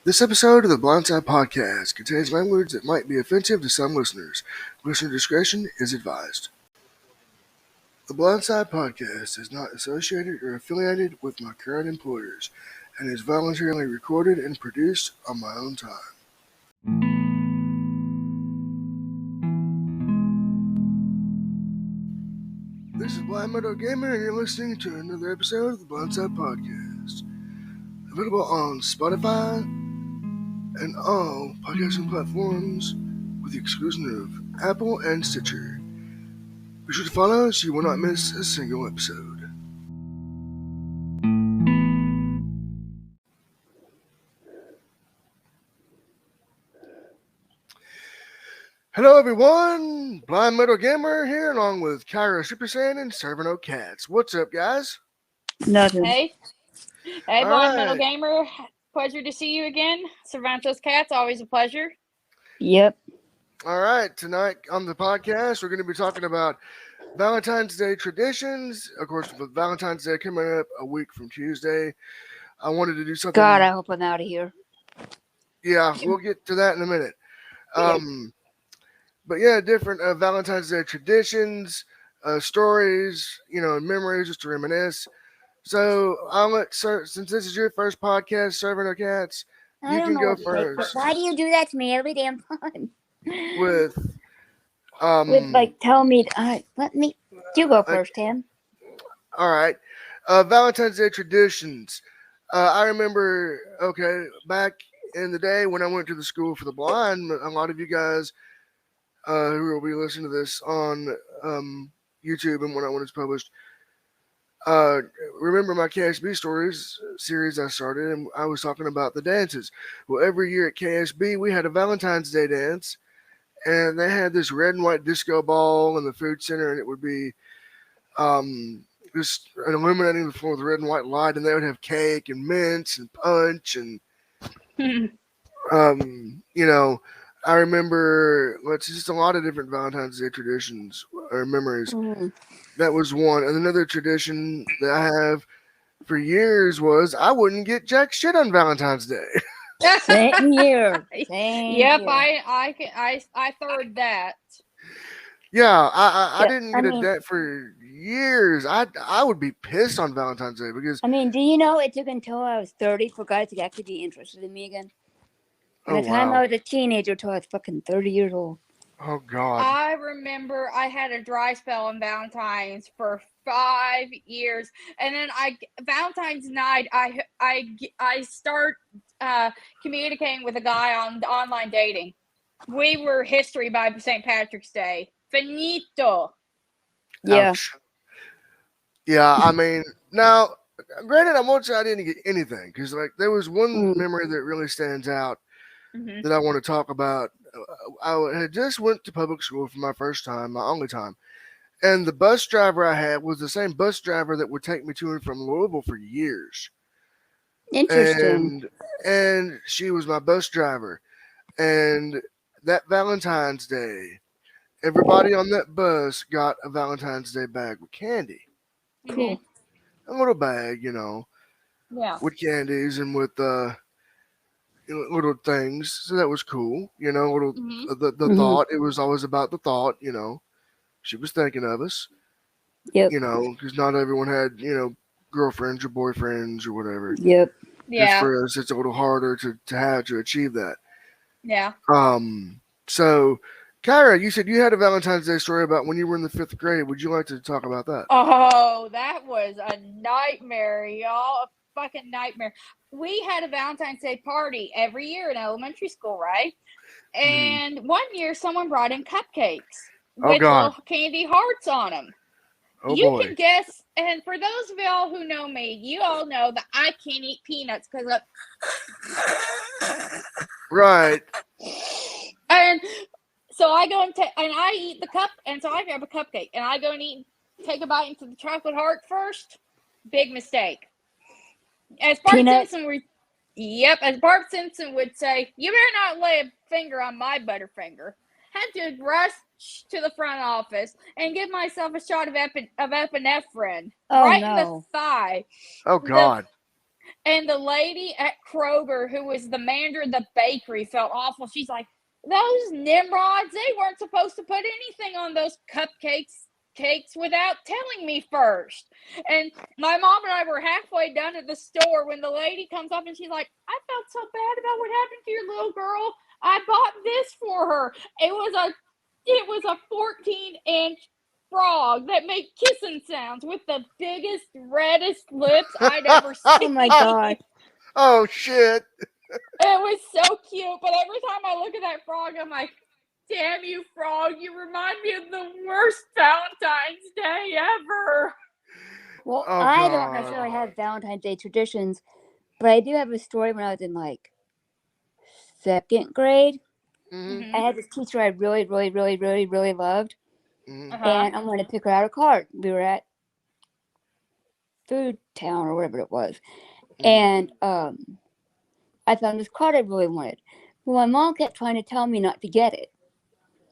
This episode of the Blindside Podcast contains language that might be offensive to some listeners. Listener discretion is advised. The Blindside Podcast is not associated or affiliated with my current employers and is voluntarily recorded and produced on my own time. This is Blind Meadow Gamer, and you're listening to another episode of the Blindside Podcast. Available on Spotify and all podcasting platforms with the exclusion of Apple and Stitcher. Be sure to follow so you will not miss a single episode. Hello everyone, Blind Meadow Gamer here along with Kaira Supersayan and I. Cats. What's up, guys? Nothing. Hey, All Blind Metal right. Gamer. Pleasure to see you again. Cervantes Cats, always a pleasure. Yep. All right, tonight on the podcast, we're going to be talking about Valentine's Day traditions. Of course, with Valentine's Day coming up a week from Tuesday, I wanted to do something. God, I hope I'm out of here. Yeah, we'll get to that in a minute. But yeah, different Valentine's Day traditions, stories, memories just to reminisce. So I'll let since this is your first podcast, Serving Our Cats, you can go first. Why do you do that to me every damn time? With tell me, you go first, Tim. All right, Valentine's Day traditions. I remember, back in the day when I went to the School for the Blind, a lot of you guys who will be listening to this on YouTube and when it's published, remember my KSB Stories series I started, and I was talking about the dances. Well, every year at KSB, we had a Valentine's Day dance, and they had this red and white disco ball in the food center, and it would be just illuminating the floor with red and white light, and they would have cake and mints and punch and, I remember, just a lot of different Valentine's Day traditions or memories. That was one. And another tradition that I have for years was I wouldn't get jack shit on Valentine's Day. Same here. Yep, Here. I third that. Yeah, I didn't get a date for years. I would be pissed on Valentine's Day because do you know it took until I was 30 for guys to actually be interested in me again? By the time I was a teenager till I was fucking 30 years old. Oh God. I remember I had a dry spell on Valentine's for 5 years, and then Valentine's night I start communicating with a guy on online dating. We were history by St. Patrick's Day. Finito. Yeah. Ouch. Yeah, now, granted, I won't say I didn't get anything because there was one memory that really stands out that I want to talk about. I had just went to public school for my first time, my only time, and the bus driver I had was the same bus driver that would take me to and from Louisville for years. Interesting. And she was my bus driver. And that Valentine's Day, everybody on that bus got a Valentine's Day bag with candy. Cool. A little bag, Yeah. with candies and with little things. So that was cool, little the thought. It was always about the thought, she was thinking of us. Yep. Because not everyone had, girlfriends or boyfriends or whatever. Yep. Yeah. Just for us, it's a little harder to have to achieve that. Yeah. So, Kaira, you said you had a Valentine's Day story about when you were in the 5th grade. Would you like to talk about that? Oh, that was a nightmare, y'all. A fucking nightmare. We had a Valentine's Day party every year in elementary school, right? And one year someone brought in cupcakes with little candy hearts on them. Oh, you boy. can guess, and for those of y'all who know me, you all know that I can't eat peanuts because Right. And so I go and I eat the cup, and so I grab a cupcake, and I go and take a bite into the chocolate heart first. Big mistake. As Bart Simpson would say, you better not lay a finger on my Butterfinger. Had to rush to the front office and give myself a shot of epinephrine in the thigh. Oh God. And the lady at Kroger, who was the manager of the bakery, felt awful. She's like, those Nimrods, they weren't supposed to put anything on those cakes without telling me first. And my mom and I were halfway done at the store when the lady comes up and she's like, I felt so bad about what happened to your little girl. I bought this for her. It was a 14-inch frog that made kissing sounds with the biggest, reddest lips I'd ever seen. Oh my god. Oh shit. It was so cute, but every time I look at that frog, I'm like, damn you, frog, you remind me of the worst Valentine's Day ever. Well, Oh, I don't God. necessarily have Valentine's Day traditions, but I do have a story when I was in like 2nd grade. Mhm. I had this teacher I really, really, really, really, really loved, Mhm. and I wanted to pick her out a card. We were at Food Town or whatever it was, and I found this card I really wanted. Well, my mom kept trying to tell me not to get it,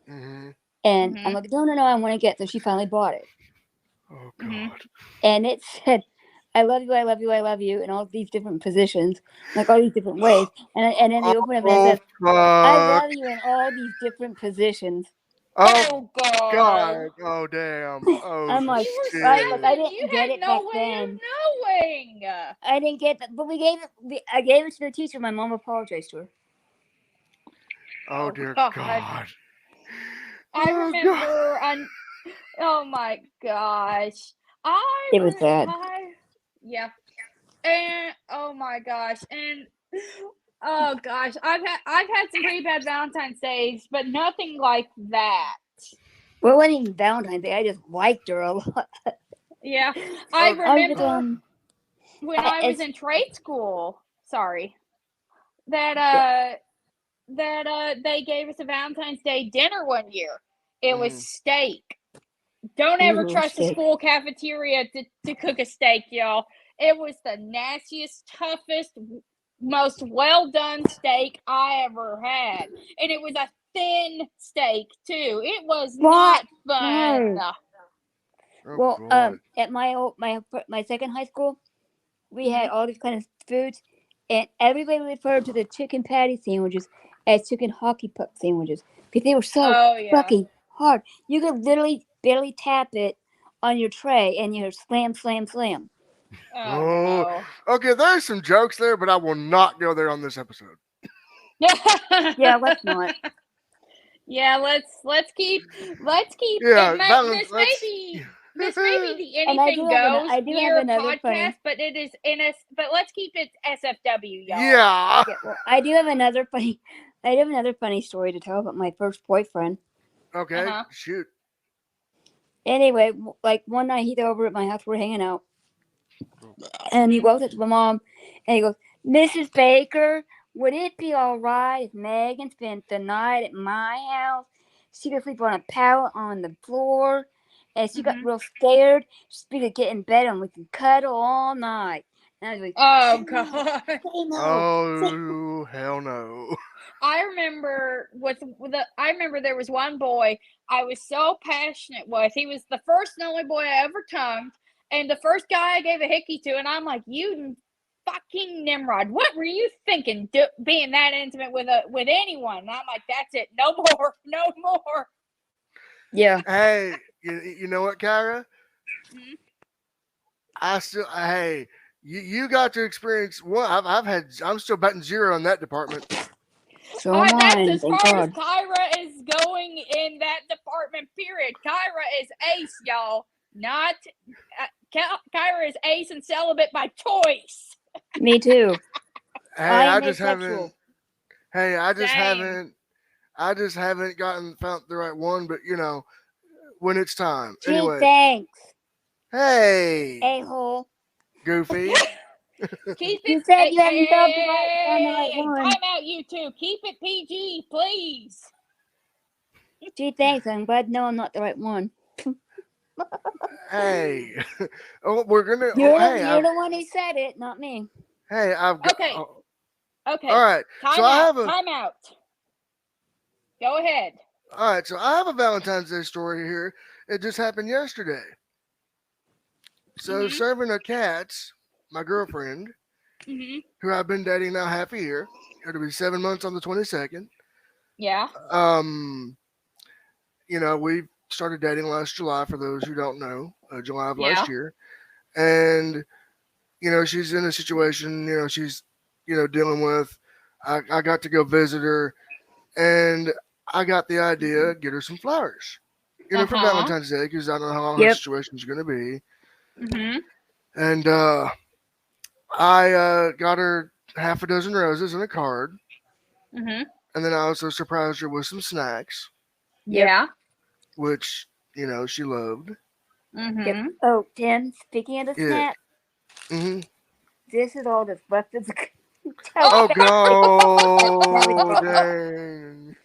Mhm. and I'm like, no, no, no, I want to get it. So she finally bought it, Oh God. and it said, "I love you, I love you, I love you," in all these different positions, like all these different ways, and then the open up and it Oh says, "I fuck. love you" in all these different positions. Oh Oh God. God. Oh damn. Oh I'm like, You were shit. right, like I 7. You didn't get had it back no way then. of knowing. I didn't get that, but we gave it. I gave it to the teacher. My mom apologized to her. Oh Oh dear God. God. I Oh, God. remember oh my gosh. It was bad. Yeah. And oh my gosh. And oh gosh, I've had some pretty bad Valentine's Days, but nothing like that. Well, it wasn't even Valentine's Day. I just liked her a lot. Yeah. I Oh, I was remember when I was it's, in trade school, sorry, that they gave us a Valentine's Day dinner one year. It was steak. Don't ever ooh, trust the steak. school cafeteria to cook a steak, y'all. It was the nastiest, toughest, most well done steak I ever had. And it was a thin steak, too. It was What? not fun. No. Oh Well, God. at my second high school, we had Mhm. all these kind of foods, and everybody referred to the chicken patty sandwiches as chicken hockey puck sandwiches because they were so Oh, yeah. fucking hard. You could literally barely tap it on your tray, and you slam, slam, slam. Oh, Oh. no. Okay, there's some jokes there, but I will not go there on this episode. Yeah, let's not. Yeah, let's keep Yeah, this may be this may be the And I anything do have goes I do have year another podcast, funny. but it is in us. But let's keep it SFW, y'all. Yeah. Yeah, well, I do have another funny. I do have another funny story to tell about my first boyfriend. Okay, Uh-huh. shoot. Anyway, like one night he's over at my house, we're hanging out, and he walks up to my mom, and he goes, "Mrs. Baker, would it be all right if Megan spent the night at my house? She could sleep on a pallet on the floor, and she got real scared. She could get in bed and we can cuddle all night." And I was like, Oh "Say no, God. say no, say Oh hell no. I remember I remember there was one boy I was so passionate with. He was the first and only boy I ever tongued, and the first guy I gave a hickey to, and I'm like, you fucking Nimrod, what were you thinking being that intimate with anyone? And I'm like, that's it, no more, no more. yeah." Hey, you know what, Kaira? Mhm. Hey, you got to experience what I'm still batting zero in that department. So am I, That's as thank far as God. Kyra is going in that department, period. Kyra is ace, y'all. Not Kyra is ace and celibate by choice. Me too. Hey, I I am just asexual. haven't. Hey, I just Same. haven't found the right one. But when it's time. Gee, Anyway, thanks, hey, a-hole. Goofy. Keep it. You said Hey, you haven't found the right hey, one. time out, you two. Keep it PG, please. Gee, thanks. I'm glad to know I'm not the right one. Hey, oh, we're gonna. Oh, You're the one who said it, not me. I've got. Okay. Oh, Okay. all right. So I have a. Time out. Go ahead. All right. So I have a Valentine's Day story here. It just happened yesterday. So serving a cat, my girlfriend, who I've been dating now half a year. It'll be 7 months on the 22nd. Yeah. Um, we started dating last July. For those who don't know, July of Yeah. last year, and she's in a situation. She's dealing with. I got to go visit her, and I got the idea get her some flowers. For Uh-huh. Valentine's Day because I don't know how long her Yep. situation's going to be. Mhm. And I got her half a dozen roses and a card, Mhm. and then I also surprised her with some snacks, Yep. Yeah. which she loved. Yep. Mhm. Oh, Tim, speaking of the Yeah. snack, Hmm. this is all that's left of the Oh toast. go dang.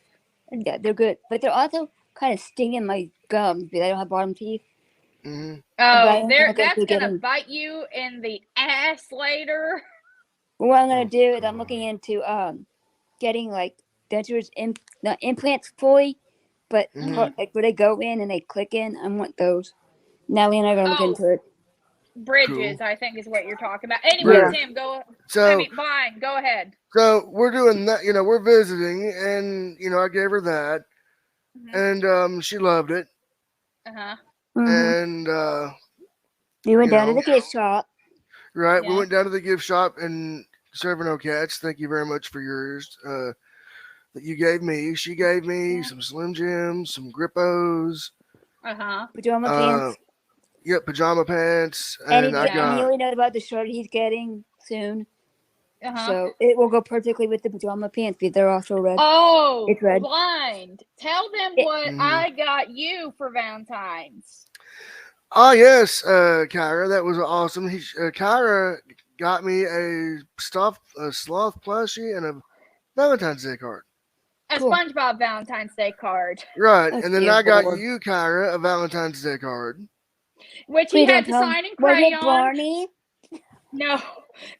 Yeah, they're good. But they're also kind of stinging my gums because I don't have bottom teeth. Hmm. But I Oh, am there. going to go That's through gonna getting. bite you in the ass later. What I'm going Oh to do is I'm god. looking into getting like dentures, not implants fully, but Hmm. Mhm. like where they go in and they click in. I want those. Natalie and I are going to look Oh, into it. bridges. Cool. I think is what you're talking about. Anyway, Yeah. Bridge. Tim, go. I So mean, fine. Go ahead. we're doing that. We're visiting, and I gave her that, Mhm. and she loved it, Uh huh. Mm-hmm. and We went you down to know the gift shop. right. We Yeah. went down to the gift shop and serving no cats. Thank you very much for yours. That you gave me. She gave me Yeah. some Slim Jims, some Grippos, Uh huh. Pajama uh, pants. yep, pajama pants, And and I Yeah. he got already knows about the shirt he's getting soon. Uh huh. So it will go perfectly with the pajama pants because they're also red. Oh, It's red. blind. Tell them It, what mhm. I got you for Valentine's. Oh yes, Kyra, that was awesome. Kyra got me a sloth plushie, and a Valentine's Day card. A cool. SpongeBob Valentine's Day card, Right, Oh, and then dear I got Lord. you, Kyra, a Valentine's Day card. which he Please had don't to tell him. sign in Was it crayon. Barney? No,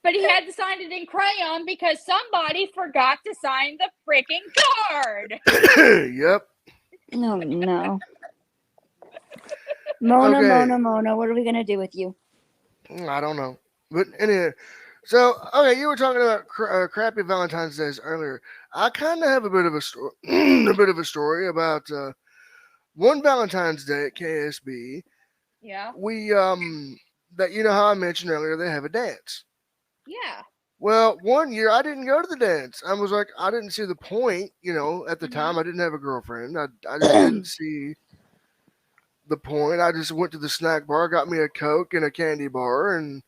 but he had to sign it in crayon because somebody forgot to sign the freaking card. Yep. No, no. Mona, Okay. Mona, Mona. What are we going to do with you? I don't know, but anyway. So okay, you were talking about crappy Valentine's Days earlier. I kind of have a bit of a story, a bit of a story about one Valentine's Day at KSB. Yeah, We that how I mentioned earlier they have a dance. yeah. Well, one year I didn't go to the dance. I was like, I didn't see the point. At the Mhm. time I didn't have a girlfriend. I just didn't see the point. I just went to the snack bar, got me a Coke and a candy bar, and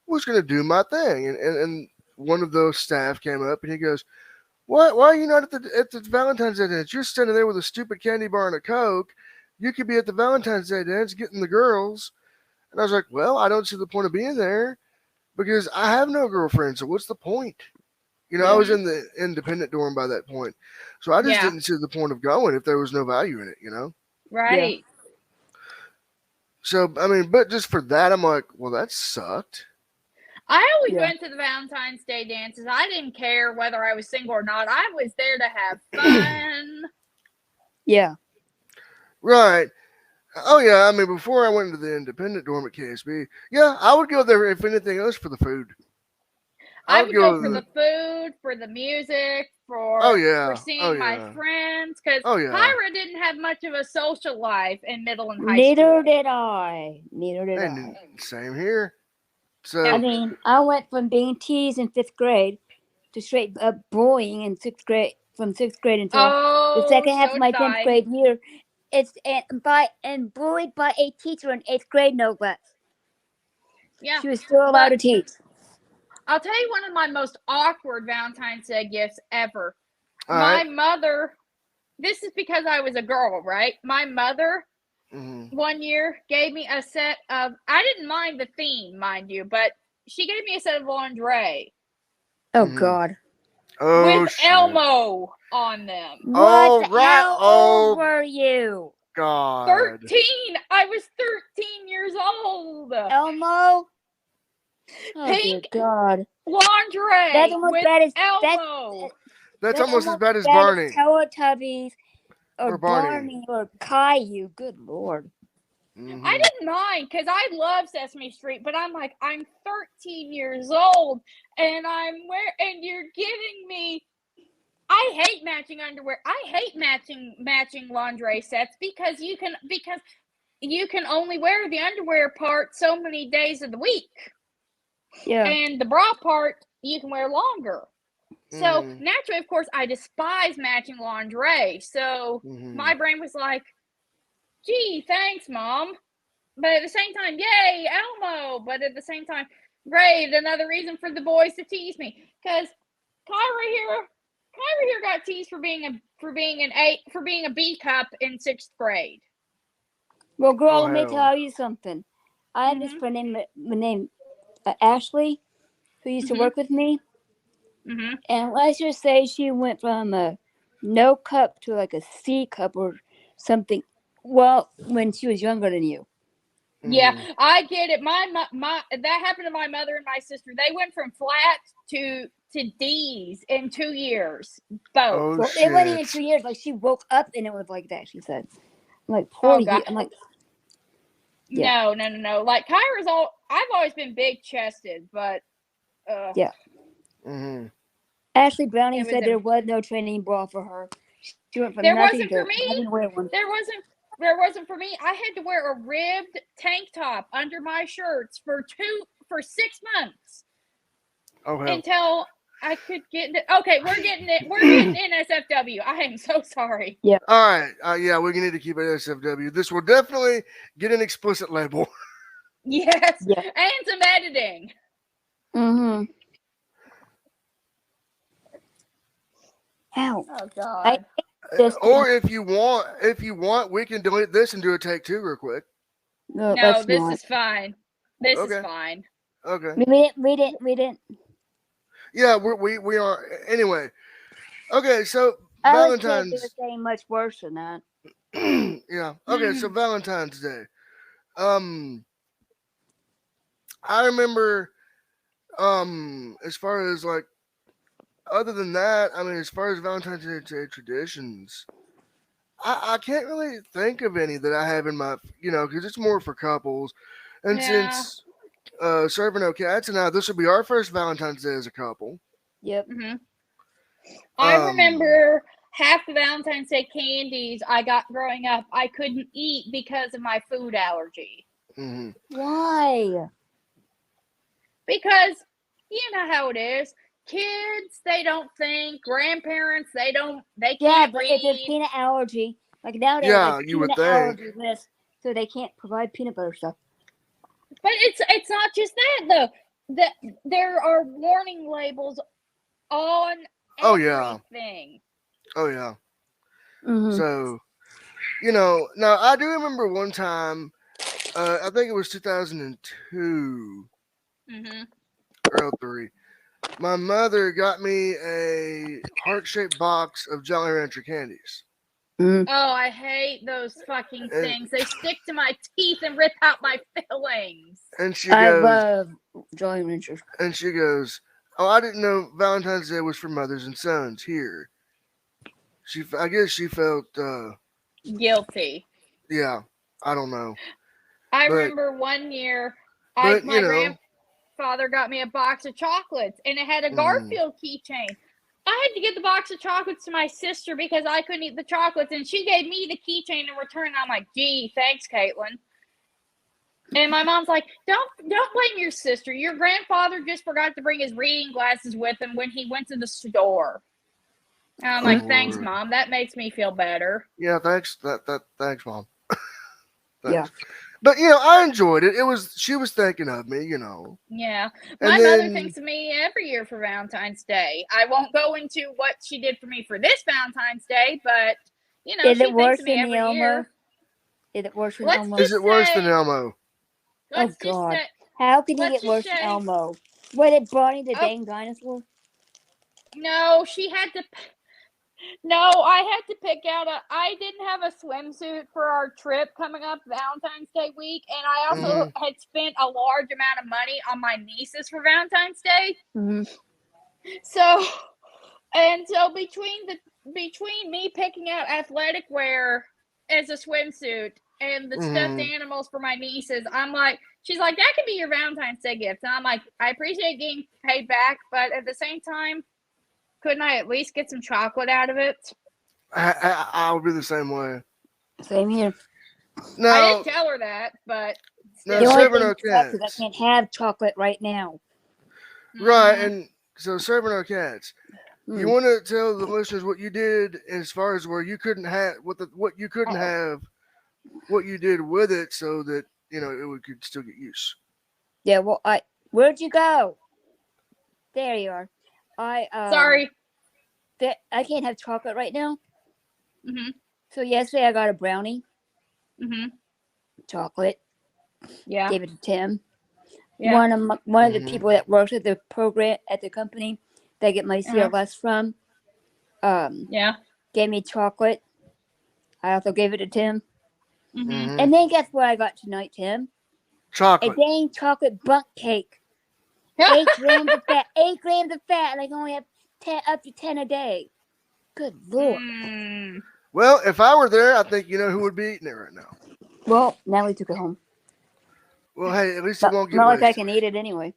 was gonna do my thing. And one of those staff came up and he goes, "What? Why are you not at the Valentine's Day dance? You're standing there with a stupid candy bar and a Coke. You could be at the Valentine's Day dance getting the girls." And I was like, "Well, I don't see the point of being there because I have no girlfriend. So what's the point?" I Yep. was Mhm. in the independent dorm by that point, so I just Yeah. didn't see the point of going if there was no value in it. Yeah. Right. So I mean, but just for that, I'm like, well, that sucked. I always Yeah. went to the Valentine's Day dances. I didn't care whether I was single or not. I was there to have fun. Yeah. Right. Oh yeah, I mean, before I went into the independent dorm at KSB, yeah, I would go there if anything else for the food. I I would would go go. for the food, for the music, Oh for yeah, oh seeing my yeah, friends. Because oh yeah. Kyra didn't have much of a social life in middle and high Neither school. did I. Neither did And I. same here. I Yeah. So mean, I went from being teased in fifth grade to straight up bullying in sixth grade, from sixth grade until the Oh, second half of so my did 10th I. grade year. It's and bullied by a teacher in 8th grade, no less. Yeah. She was still allowed But to teach. I'll tell you one of my most awkward Valentine's Day gifts ever. all right. My mother, this is because I was a girl, right? My mother Mm-hmm. one year gave me a set of, I didn't mind the theme, mind you, but she gave me a set of lingerie Oh Mm-hmm. God. Oh with shit. Elmo on them. What? Oh right. How old Oh were you? god. 13. I was 13 years old. Elmo? Oh dear Pink God. That's lingerie almost with bad as Elmo. That's that's almost as almost bad as as bad as Barney Teletubbies or or Barney. Barney or Caillou. Good Lord. I Mm-hmm. didn't mind because I love Sesame Street, but I'm like, I'm 13 years old. and and you're giving me. I hate matching underwear. I hate matching lingerie sets because you can only wear the underwear part so many days of the week. Yeah. And the bra part you can wear longer. So naturally, of course, I despise matching lingerie. So my brain was like, gee, thanks, Mom. But at the same time, yay, Elmo. But at the same time, great, another reason for the boys to tease me. Because Kyra here got teased for being a B cup in 6th grade. Well, girl, Oh, let me hell. tell you something. I have this friend named Ashley, who used to work with me. And let's just say she went from a no cup to like a C cup or something. Well, when she was younger than you. Yeah, I get it. My that happened to my mother and my sister. They went from flat to D's in 2 years. Both. Oh, Well, shit. it wasn't even 2 years. Like, she woke up and it was like that, she said. I'm like, Oh, 40 God. years. I'm like, yeah. No. Like, I've always been big chested, but Yeah. Ashley Browning It was said a- there was no training bra for her. She went from there nothing wasn't to for me. having to wear one. There wasn't for me. I had to wear a ribbed tank top under my shirts for 6 months. Oh, hell. Until I could get into. Okay, we're getting NSFW. I am so sorry. Yeah. All right. Yeah, we need to keep it SFW. This will definitely get an explicit label. Yes. Yeah. And some editing. Mm-hmm. Ow. Oh, God. Or if you want, we can delete this and do a take 2 real quick. No, No, this not. is fine. This is Okay. fine. Okay. We didn't. Yeah, we are. Anyway. Okay, so I would say they were Valentine's. saying much worse than that. Yeah. Okay, so Valentine's Day. I remember. As far as like, other than that, I mean, as far as Valentine's Day traditions, I can't really think of any that I have in my, because it's more for couples, and Yeah. since serving no cats and I, this will be our first Valentine's Day as a couple. Yep. I remember half the Valentine's Day candies I got growing up I couldn't eat because of my food allergy. Why? Because you know how it is. Kids, they don't think. Grandparents, they can't but read. it's a peanut allergy. Like nowadays, Yeah, like you would peanut think. allergy list, so they can't provide peanut butter stuff. But it's not just that though. There are warning labels on everything. Oh yeah. Mm-hmm. So, now I do remember one time. I think it was 2002 or 03. My mother got me a heart-shaped box of Jolly Rancher candies. Oh, I hate those fucking things. They stick to my teeth and rip out my fillings. And she I goes, love Jolly Ranchers. and she goes, "Oh, I didn't know Valentine's Day was for mothers and sons." Here, I guess she felt guilty. Yeah, I don't know. I remember one year, my grandfather got me a box of chocolates, and it had a Garfield keychain. I had to give the box of chocolates to my sister because I couldn't eat the chocolates, and she gave me the keychain in return. I'm like, gee, thanks, Caitlin. And my mom's like, don't blame your sister. Your grandfather just forgot to bring his reading glasses with him when he went to the store. And I'm like, thanks, Mom. That makes me feel better. Yeah, thanks. Thanks, Mom. Thanks. Yeah. But I enjoyed it. She was thinking of me, Yeah. My mother thinks of me every year for Valentine's Day. I won't go into what she did for me for this Valentine's Day, but she thinks of me every year. Is it worse than Elmo? Is it worse than Elmo? Oh God! How can you get worse than Elmo? What, it Bonnie the dang dinosaur? No, she had to. No, I had to pick out I didn't have a swimsuit for our trip coming up Valentine's Day week, and I also had spent a large amount of money on my nieces for Valentine's Day. So between me picking out athletic wear as a swimsuit and the stuffed animals for my nieces, I'm like, she's like, that could be your Valentine's Day gift. And I'm like, I appreciate getting paid back, but at the same time, couldn't I at least get some chocolate out of it? I'll be the same way. Same here. I Now, didn't tell her that, but now The still. only serving thing our sucks is I cats, can't have chocolate right now. right? Mhm. And so serving our cats. You Hmm. want to tell the listeners what you did as far as where you couldn't have what you couldn't have, what you did with it, so that it could still get use. Yeah, well, where'd you go? There you are. I Sorry. I can't have chocolate right now. Mhm. So yesterday I got a brownie, Mhm. chocolate. Yeah. Gave it to Tim. Yeah. One of the Mhm. people that works at the program at the company that I get my CLS from, Yeah. gave me chocolate. I also gave it to Tim. Mhm. And then guess what I got tonight, Tim? A Chocolate. dang chocolate bundt cake. 8 grams of fat. 8 grams of fat, and I can only have up to 10 a day. Good Lord. Mm. Well, if I were there, I think you know who would be eating it right now. Well, Natalie took it home. Well, hey, at least it But won't get not like I wasted. can eat it anyway.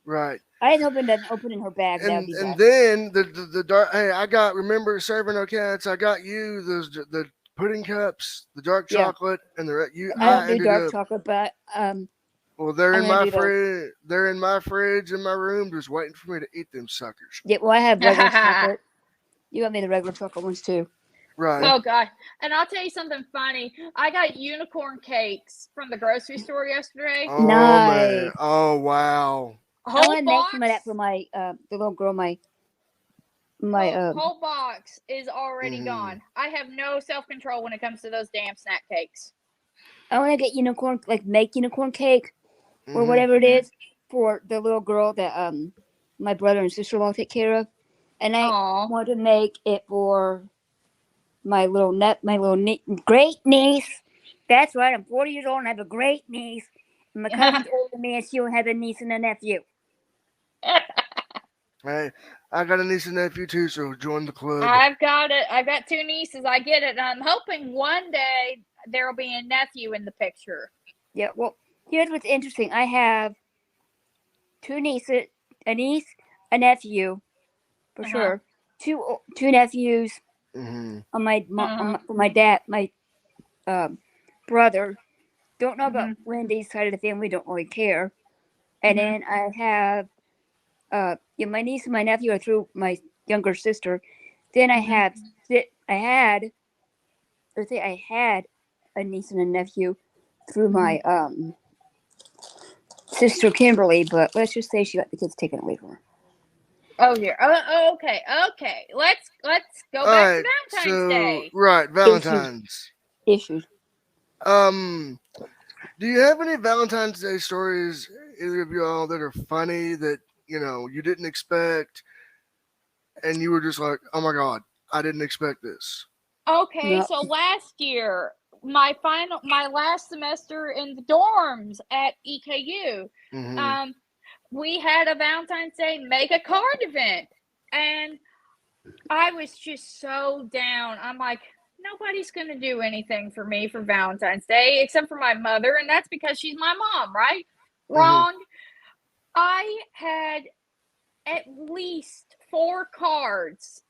Right. I was hoping to open it in her bag. That would be And best. then the dark. Hey, I got remember serving our cats. I got you the pudding cups, the dark Yeah. chocolate, and the you. I don't I do ended dark up. chocolate, but Well, they're I'm in gonna my do those. fridge. They're in my fridge in my room, just waiting for me to eat them suckers. Yeah, well, I have regular chocolate. You got me the regular chocolate ones too. Right. Oh god. And I'll tell you something funny. I got unicorn cakes from the grocery store yesterday. Oh man. Nice. Oh wow. I Whole want to make some of that box. for my the little girl. My Whole box is already Mhm. gone. I have no self-control when it comes to those damn snack cakes. I want to get unicorn, like make unicorn cake or Mhm. whatever it is for the little girl that my brother and sister-in-law take care of, and I Aw. want to make it for my great niece. That's right. I'm 40 years old and I have a great niece. And my cousin's older than me, and she'll have a niece and a nephew. Hey, I got a niece and nephew too, so join the club. I've got it. I've got 2 nieces. I get it. And I'm hoping one day there will be a nephew in the picture. Yeah. Well, here's what's interesting. I have 2 nieces, a niece, a nephew, for sure. Two nephews Mhm. on for my dad, my brother. Don't know about Mhm. Wendy's side of the family. Don't really care. And then I have my niece and my nephew are through my younger sister. Then I had a niece and a nephew through my sister Kimberly, but let's just say she got the kids taken away from her. Oh dear. Oh, okay. Okay. Let's go All back right. to Valentine's So Day. right, Valentine's. Issues. Do you have any Valentine's Day stories, either of y'all, that are funny that you didn't expect, and you were just like, "Oh my god, I didn't expect this." Okay, No. so last year, my last semester in the dorms at EKU, Mm-hmm. we had a Valentine's Day make a card event, and I was just so down. I'm like, nobody's gonna do anything for me for Valentine's Day except for my mother, and that's because she's my mom, right? Mm-hmm. Wrong. I had at least 4 cards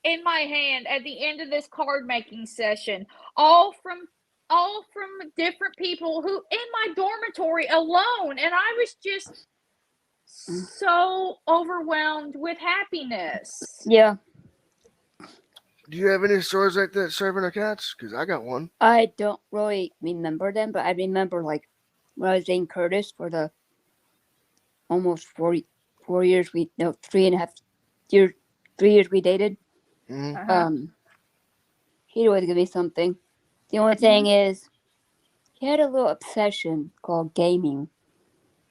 in my hand at the end of this card making session, all from different people who in my dormitory alone, and I was just so overwhelmed with happiness. Yeah, Do you have any stories like that serving our cats? Because I got one. I don't really remember them, but I remember like when I was dating Curtis for the almost 4 years 3.5 years, 3 years we dated. Mm-hmm. He'd always give me something. The only thing is, he had a little obsession called gaming,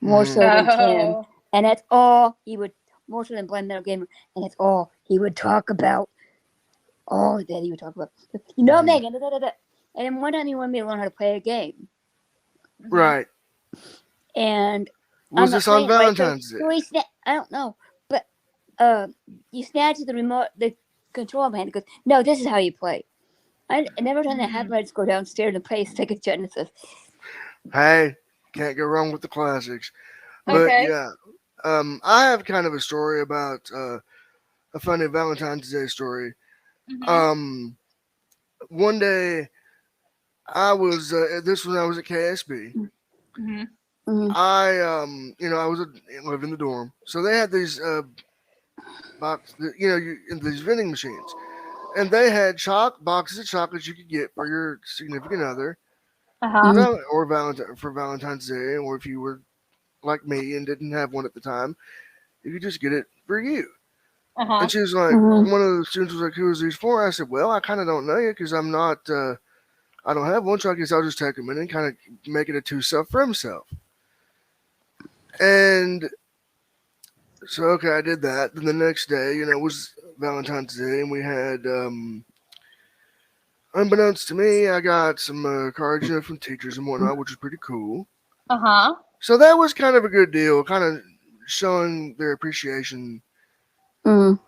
more Mm-hmm. so than Tim, Oh. and that's all he would, more so than Blend Metal Gamer, and that's all he would talk about. All that he would talk about. Megan, da, da, da, da. And then one time he wanted me to learn how to play a game, Right. and Was I'm not this on playing it right. Valentine's Day? So I don't know, but you snatch the remote, the control hand. He goes, "No, this is how you play." I never done that happen. I just go downstairs and play Sega Genesis. Hey, Can't go wrong with the classics. But Okay. yeah, I have kind of a story about a funny Valentine's Day story. Mhm. Um, one day I was this was when I was at KSB. Mhm. I was living in the dorm, so they had these in these vending machines, and they had boxes of chocolates you could get for your significant other, Uh huh. Or Valentine's Day, or if you were like me and didn't have one at the time, you could just get it for you. Uh huh. And she was like, one of the students was like, "Who is these for?" I said, "Well, I kind of don't know you because I'm not. I don't have one, so I guess I'll just take them in and kind of make it a two self for himself." And so, okay, I did that. Then the next day, was Valentine's Day, and we had, unbeknownst to me, I got some cards, from teachers and whatnot, which was pretty cool. Uh huh. So that was kind of a good deal, kind of showing their appreciation, Mm.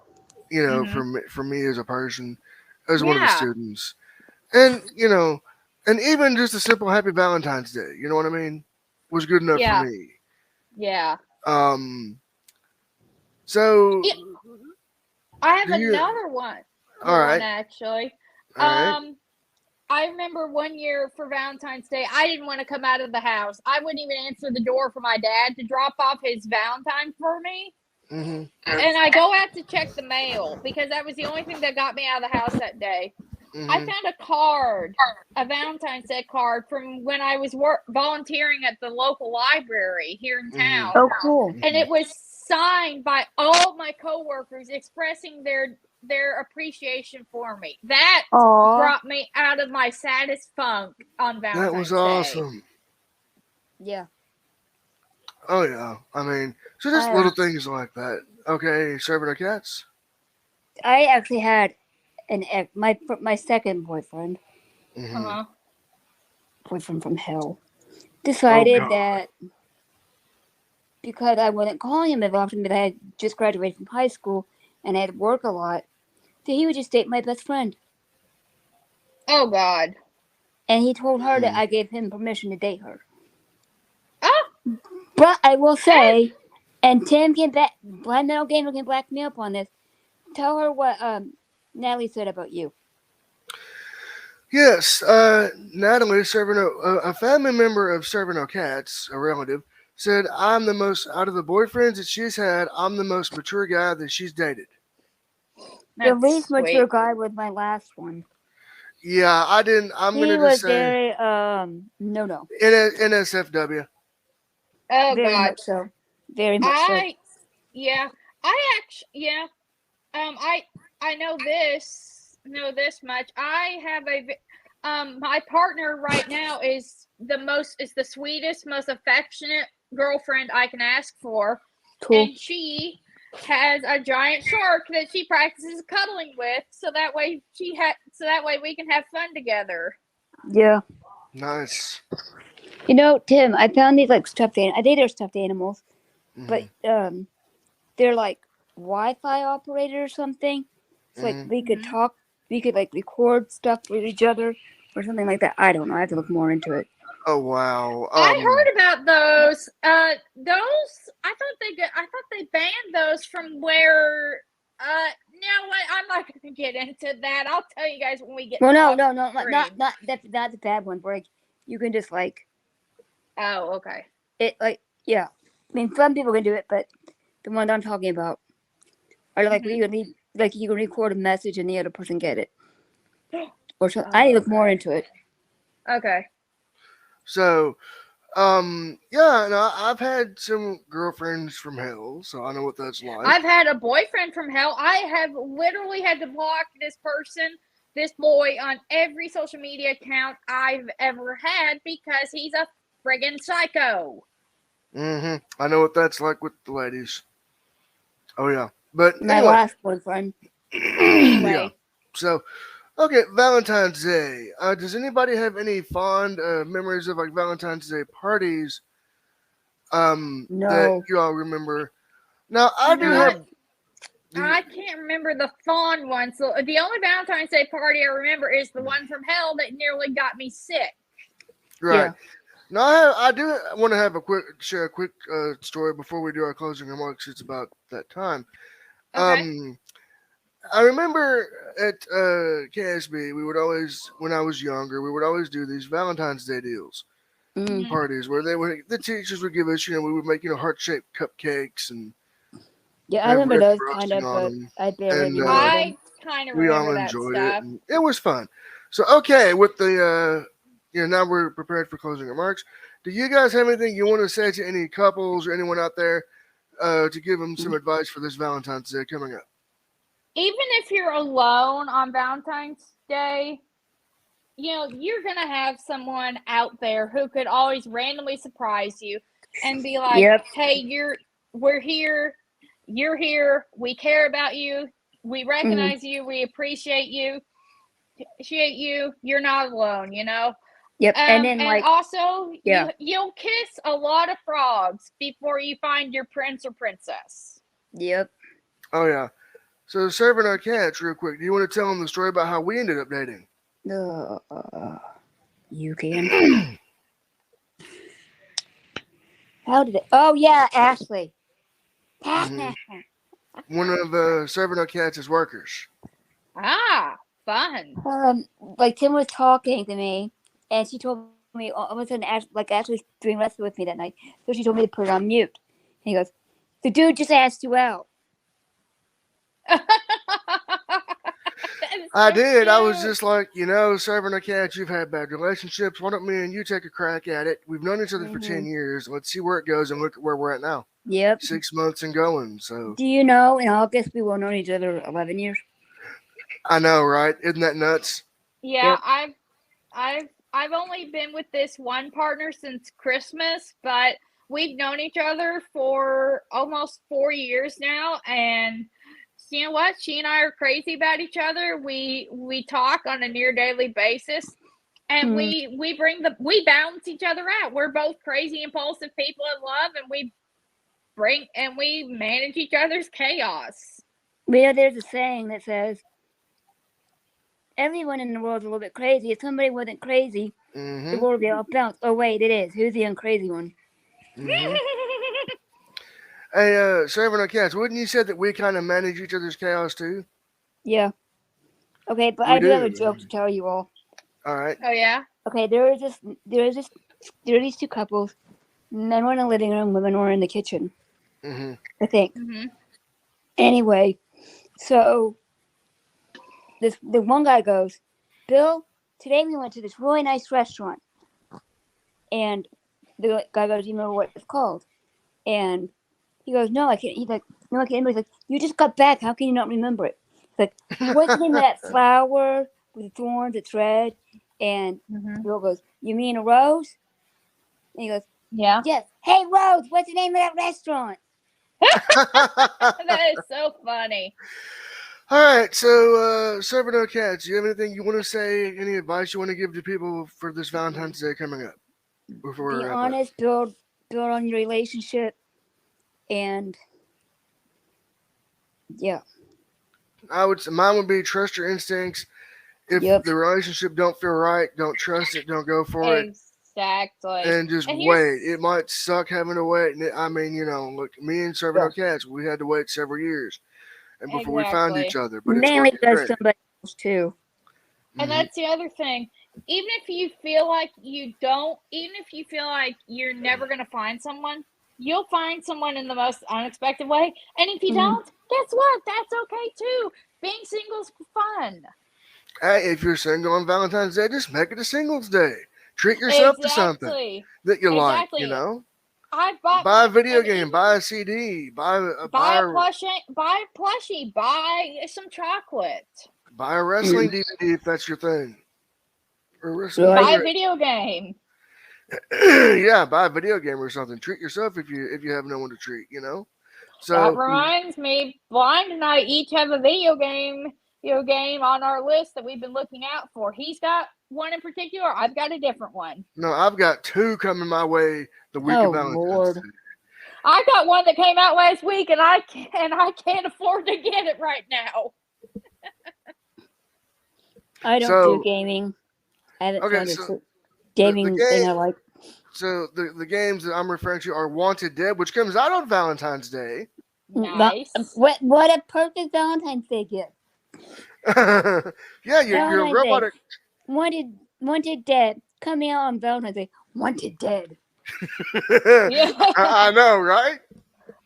Mhm. for me as a person, as one of the Yeah. students, and and even just a simple Happy Valentine's Day, you know what I mean, was good enough for Yeah. me. Yeah. Um, so Yeah. I have do you? another one. All One right, actually. all right. I remember one year for Valentine's Day, I didn't want to come out of the house. I wouldn't even answer the door for my dad to drop off his Valentine for me. Mm-hmm. And I go out to check the mail because that was the only thing that got me out of the house that day. I Mm-hmm. found a Valentine's Day card from when I was volunteering at the local library here in Mm-hmm. town, Oh, cool. and it was signed by all my coworkers expressing their appreciation for me. That Aw. brought me out of my saddest funk on That was Valentine's Day. awesome. Yeah. Oh yeah. I mean, so just I little things like that. Okay, serving our cats. I actually had my second boyfriend Mm-hmm. Uh-huh. from hell Oh decided God. that because I wasn't calling him as often that I had just graduated from high school and I had to work a lot, that he would just date my best friend. Oh God. And he told her that Mm. I gave him permission to date her. Oh, But I will that say, and Tim can back, Blind Metal Gamer can back me up on this. Tell her what Natalie said about you. Yes, Natalie, serving a family member of serving our cats, a relative, said I'm the most out of the boyfriends that she's had. I'm the most mature guy that she's dated. The that's least mature sweet. guy was my last one. Yeah, I didn't. I'm He gonna just was say very no, NSFW. Oh very God. much so, very much so. I yeah. I actually yeah. I know this much. I have my partner right now is the sweetest, most affectionate girlfriend I can ask for, Cool. and she has a giant shark that she practices cuddling with, so that way we can have fun together. Yeah. Nice. Tim, I found these like stuffed animals. I think they're stuffed animals, but Hmm. they're like Wi-Fi operated or something. So like Hmm. we could Hmm. talk, we could like record stuff with each other or something like that. I don't know. I have to look more into it. Oh wow. I heard about those. Those I thought they banned those from where. No, what? I'm not going to get into that. I'll tell you guys when we get Well, no, off no, no, stream. that's a bad one. Where like you can just like Oh, okay. it, like yeah. I mean, some people can do it, but the ones I'm talking about are like Hmm. you can you can record a message and the other person get it or so. I need to Oh, look more okay. into it. Okay. So, yeah, no, I've had some girlfriends from hell, so I know what that's like. I've had a boyfriend from hell. I have literally had to block this boy, on every social media account I've ever had because he's a friggin' psycho. I know what that's like with the ladies. Oh yeah. But My anyway, last boyfriend. yeah. Anyway, So, okay, Valentine's Day. Does anybody have any fond memories of like Valentine's Day parties that No. you all remember? Now, I do not. have the I can't remember the fond one. So the only Valentine's Day party I remember is the one from hell that nearly got me sick. right. Yeah. No, I do want to have share a quick story before we do our closing remarks. It's about that time. Okay. I remember at KSB, we would always, when I was younger, we would always do these Valentine's Day deals Mm. parties where the teachers would give us, we would make heart shaped cupcakes and Yeah, I have remember red those kind frosting of, on but them, I barely and remember them. I kind of we all remember that enjoyed it, stuff. and it was fun. So okay, with the now we're prepared for closing remarks. Do you guys have anything you want to say to any couples or anyone out there to give them some advice for this Valentine's Day coming up? Even if you're alone on Valentine's Day, you're going to have someone out there who could always randomly surprise you and be like, Yep. hey, we're here. You're here. We care about you. We recognize you. We appreciate you. You're not alone, Yep. And then, And like, also, yeah. you'll kiss a lot of frogs before you find your prince or princess. Yep. Oh yeah. So serving our cats, real quick. Do you want to tell them the story about how we ended up dating? You can. How did it? Oh yeah, Ashley. Mhm. One of serving our cats as workers. Ah, fun. Like Tim was talking to me, and she told me all of a sudden, Ashley's doing wrestling with me that night, so she told me to put it on mute. And he goes, "The dude just asked you out." I did. Cute. I was just like, serving our cats, you've had bad relationships. Why don't me and you take a crack at it? We've known each other for 10 years. Let's see where it goes and look at where we're at now. Yep. 6 months and going. So Do you know in August we will have known each other 11 years? I know, right? Isn't that nuts? Yeah, Yep. I've only been with this one partner since Christmas, but we've known each other for almost 4 years now, and you know what? She and I are crazy about each other. We talk on a near daily basis, and we balance each other out. We're both crazy, impulsive people in love, and we manage each other's chaos. There's a saying that says, everyone in the world is a little bit crazy. If somebody wasn't crazy, the world would be off balance. Oh, wait, it is. Who's the uncrazy one? Hey, serving our cats, wouldn't you say that we kind of manage each other's chaos too? Yeah. Okay, but We I do have a do. joke to tell you all. All right. Oh yeah. Okay, there are these two couples. Men were in the living room, women were in the kitchen. I think. Anyway, so the one guy goes, "Bill, today we went to this really nice restaurant," and the guy goes, "You remember what it's called?" And he goes, "No, I can't." He's like, "No, I can't." He's like, "You just got back. How can you not remember it?" He's like, "What's the name of that flower with the thorns? It's red." And Bill goes, "You mean a rose?" And he goes, Yeah. "Yes." "Hey, Rose, what's the name of that restaurant?" That is so funny. All right, so serving our cats, do you have anything you want to say? Any advice you want to give to people for this Valentine's Day coming up? Before we Be wrap up? honest, build on your relationship, and yeah. Mine would be trust your instincts. If the relationship don't feel right, don't trust it, don't go for it, Exactly. and just wait. It might suck having to wait. I mean, look, me and serving our cats, we had to wait several years, and before we found each other. But it's Mainly working because great. somebody else too. And that's the other thing. Even if you feel like you're never going to find someone, you'll find someone in the most unexpected way. And if you don't, guess what? That's okay too. Being single's fun. Hey, if you're single on Valentine's Day, just make it a singles day. Treat yourself to something that you like, buy a video game, buy a CD, buy a plushie, buy some chocolate. Buy a wrestling DVD if that's your thing. Or buy a video game. Yeah, buy a video game or something. Treat yourself if you have no one to treat, So that reminds me, Blind and I each have a video game on our list that we've been looking out for. He's got one in particular. I've got a different one. No, I've got two coming my way the week of Valentine's Day. I got one that came out last week, and I can't afford to get it right now. I don't do gaming. I haven't found a gaming thing I like. So the games that I'm referring to are Wanted Dead, which comes out on Valentine's Day. Nice. What a perfect Valentine's Day gift. Yeah, you're a Valentine's Day. robotic. Wanted Dead. Coming out on Valentine's Day. Wanted Dead. Yeah. I know, right?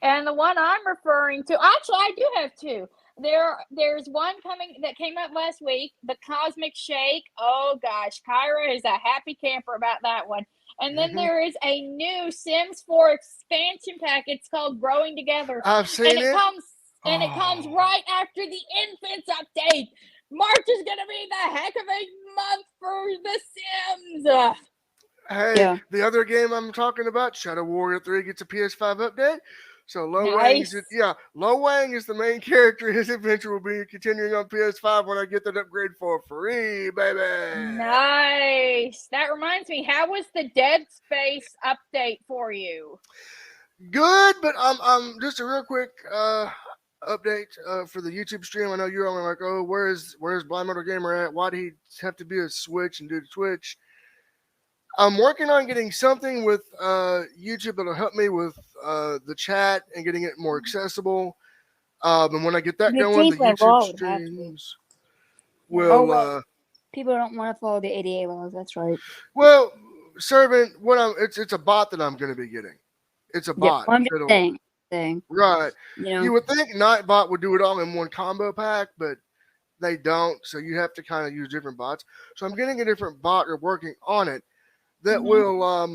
And the one I'm referring to, actually, I do have two. There's one coming that came up last week, the Cosmic Shake. Oh gosh, Kyra is a happy camper about that one. And then there is a new Sims 4 expansion pack. It's called Growing Together, I've seen and it comes right after the Infants update. March is gonna be the heck of a month for the Sims. Hey, Yeah. the other game I'm talking about, Shadow Warrior 3, gets a PS5 update. So Nice. Lo Wang is the main character. His adventure will be continuing on PS5 when I get that upgrade for free, baby. Nice. That reminds me, how was the Dead Space update for you? Good, but just a real quick update for the YouTube stream. I know you're only like, oh, where's Blind Metal Gamer at? Why'd he have to be a Switch and do the Twitch? I'm working on getting something with YouTube that'll help me with the chat and getting it more accessible. And when I get that The going, the gameplay law YouTube would have to. streams Oh, will. well. People don't want to follow the ADA laws. That's right. Well, Servant, it's a bot that I'm going to be getting. It's a bot. I'm just saying. Right. You know. You would think Nightbot would do it all in one combo pack, but they don't. So you have to kind of use different bots. So I'm getting a different bot or working on it that will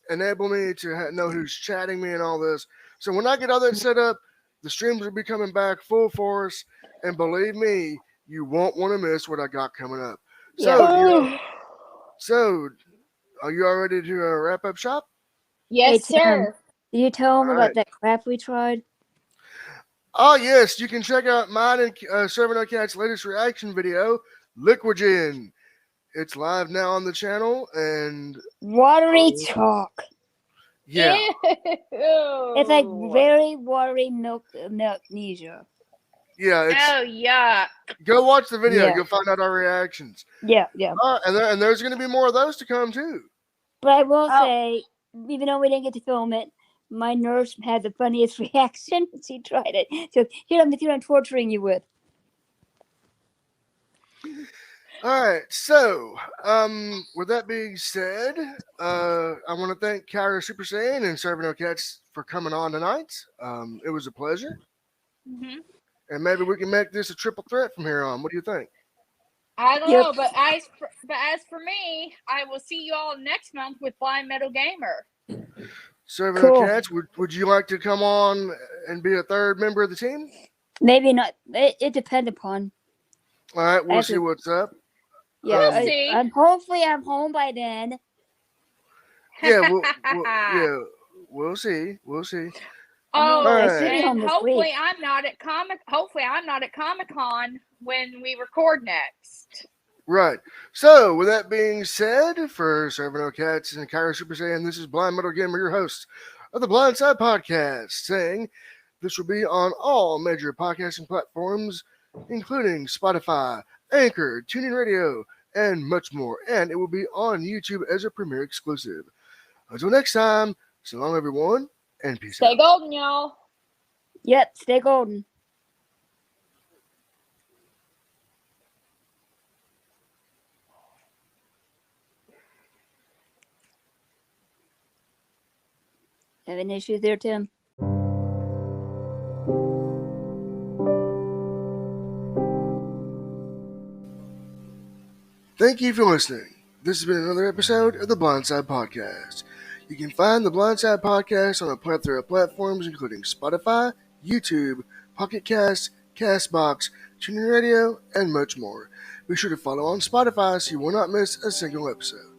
enable me to know who's chatting me and all this. So when I get all that set up, the streams will be coming back full force. And believe me, you won't want to miss what I got coming up. Yeah. So are you all ready to wrap up shop? Yes, Hey, Tim, sir. did you tell them All about right. that crap we tried? Oh, yes. You can check out mine and Serving No Cat's latest reaction video, Liquigen. It's live now on the channel. And Watery chalk. yeah. It's like very watery milknesia. Yeah. Oh, yeah. Go watch the video. Yeah. You'll find out our reactions. Yeah. And there's going to be more of those to come, too. But I will say, even though we didn't get to film it, my nurse had the funniest reaction when she tried it. So here I'm torturing you with. All right. So, with that being said, I want to thank Kaira Supersayan and Serving No Cats for coming on tonight. It was a pleasure. Mm-hmm. And maybe we can make this a triple threat from here on. What do you think? I don't know, but as for me, I will see you all next month with Blind Metal Gamer. Serving No Cats, would you like to come on and be a third member of the team? Maybe not. It depends upon. All right, we'll see what's up. Yeah, We'll see. Hopefully I'm home by then. Yeah, we'll see. We'll see. Oh, right. and hopefully I'm not at Comic-Con when we record next. Right. So, with that being said, for Serving No Cats and Kaira Super Saiyan, this is Blind Metal Gamer, your host of the Blind Side Podcast, saying this will be on all major podcasting platforms, including Spotify, Anchor, TuneIn Radio, and much more. And it will be on YouTube as a premiere exclusive. Until next time, so long, everyone, and peace out. Stay golden, y'all. Yep, stay golden. Having issues there, Tim? Thank you for listening. This has been another episode of the Blindside Podcast. You can find the Blindside Podcast on a plethora of platforms, including Spotify, YouTube, Pocket Cast, Castbox, TuneIn Radio, and much more. Be sure to follow on Spotify so you will not miss a single episode.